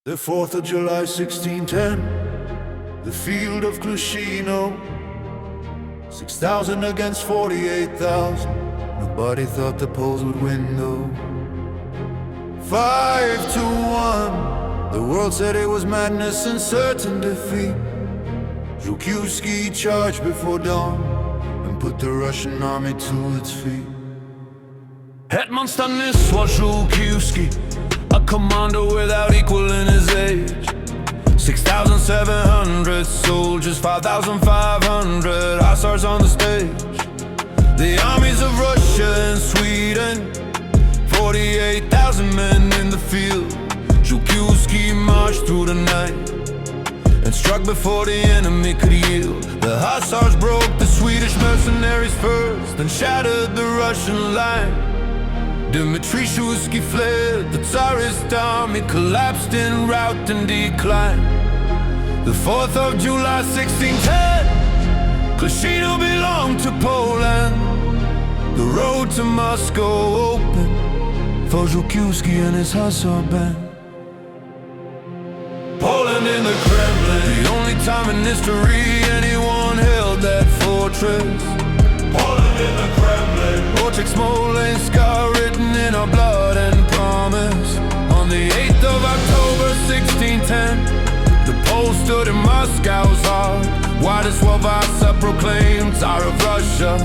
The 4th of July 1610, the field of Klushino, 6,000 against 48,000. Nobody thought the Poles would win though. 5-1, the world said it was madness and certain defeat. Żółkiewski charged before dawn and put the Russian army to its feet. Hetman Stanisław Żółkiewski, a commander without equal in his age. 6,700 soldiers, 5,500 hussars on the stage. The armies of Russia and Sweden, 48,000 men in the field. Żółkiewski marched through the night and struck before the enemy could yield. The hussars broke the Swedish mercenaries first and shattered the Russian line. Dmitri Shuisky fled, the Tsarist army collapsed in rout and decline. The 4th of July 1610, Klushino belonged to Poland. The road to Moscow open for Żółkiewski and his hussar band. Poland in the Kremlin, the only time in history anyone held that fortress. Poland in the Kremlin, Smolensk are written in our blood and promise. On the 8th of October 1610, the Poles stood in Moscow's heart. Władysław Vasa proclaimed Tsar of Russia.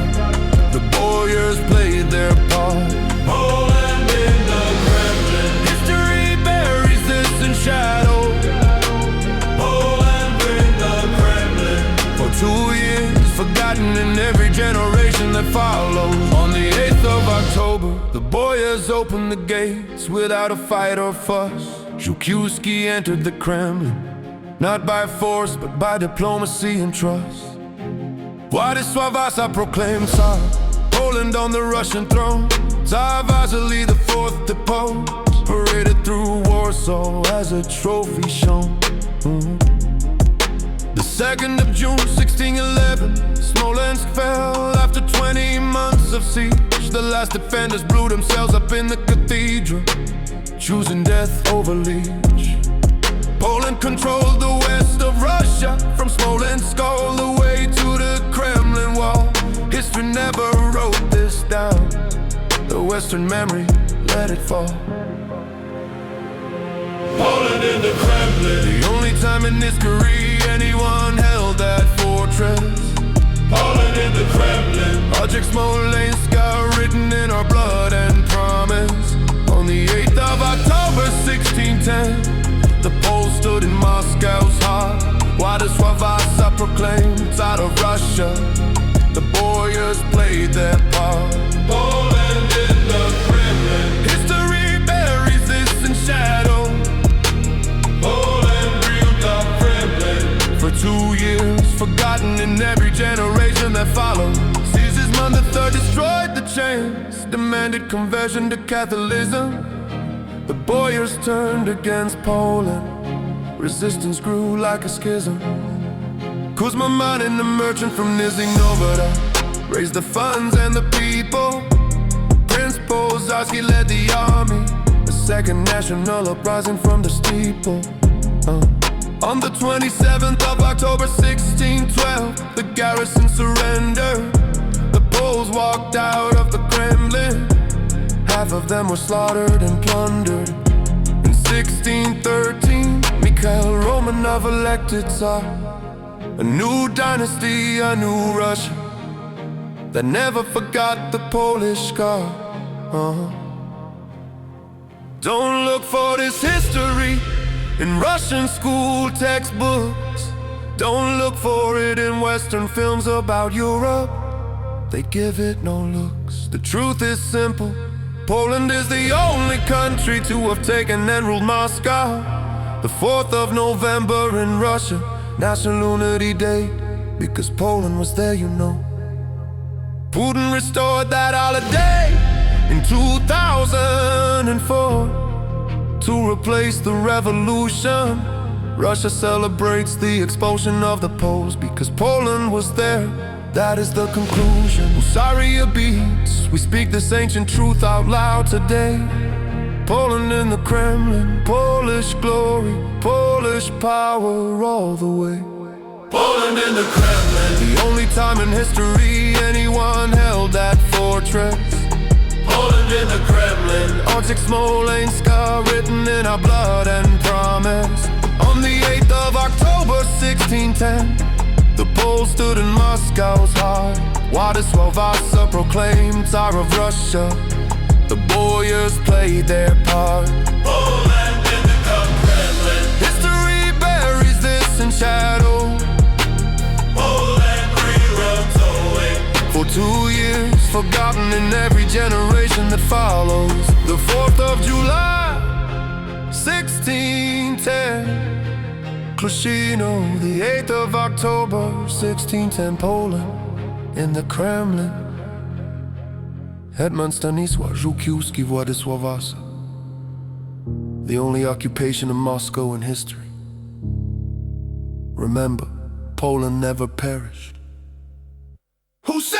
The boyars played their part. Poland in the Kremlin, history buries this in shadow. Poland in the Kremlin, for 2 years forgotten in every generation that follows. On the 8th of October, the boyars opened the gates without a fight or fuss. Żółkiewski entered the Kremlin, not by force but by diplomacy and trust. Władysław Vasa proclaimed Tsar, Poland on the Russian throne. Tsar Vasily the fourth deposed, paraded through Warsaw as a trophy shown. The 2nd of June 1611, Smolensk fell after 20 months of siege. The last defenders blew themselves up in the cathedral, choosing death over leech. Poland controlled the west of Russia, from Smolensk all the way to the Kremlin wall. History never wrote this down, the Western memory let it fall. Poland in the Kremlin, the only time in history anyone held that fortress. Poland in the Kremlin, Smolensk are written in our blood and promise. On the 8th of October 1610, the Poles stood in Moscow's heart. Władysław Vasa proclaimed Tsar of Russia. The boyars played their part. Poland in the Kremlin, history buries this in shadow. Poland built the Kremlin, for 2 years forgotten in every generation that followed. Sigismund III destroyed the chains, demanded conversion to Catholicism. The boyars turned against Poland, resistance grew like a schism. Kuzma Manin, the merchant from Nizhny Novgorod, raised the funds and the people. Prince Pozharsky led the army, a second national uprising from the steeple. On the 27th of October 1612, the garrison surrendered. The Poles walked out of the Kremlin, half of them were slaughtered and plundered. In 1613, Mikhail Romanov elected Tsar. A new dynasty, a new Russia that never forgot the Polish scar. Don't look for this history in Russian school textbooks. Don't look for it in Western films about Europe. They give it no looks. The truth is simple. Poland is the only country to have taken and ruled Moscow. The 4th of November in Russia, National Unity Day, because Poland was there, you know. Putin restored that holiday in 2004 to replace the revolution. Russia celebrates the expulsion of the Poles because Poland was there. That is the conclusion. Husaria beats, we speak this ancient truth out loud today. Poland in the Kremlin, Polish glory, Polish power all the way. Poland in the Kremlin, the only time in history anyone held that fortress. Poland in the Kremlin, Arctic Smolensk, written in our blood and promise. On the 8th of October 1610, the Poles stood in Moscow's heart. Władysław Vasa proclaimed Tsar of Russia. The boyars played their part. Poland in the Kremlin, history buries this in shadow. Poland reruns away. For 2 years, forgotten in every generation that follows. The 4th of July, 1610. Klushino, the 8th of October, 1610, Poland in the Kremlin. Hetman Stanisław Żółkiewski, Władysław Vasa. The only occupation of Moscow in history. Remember, Poland never perished. Husaria!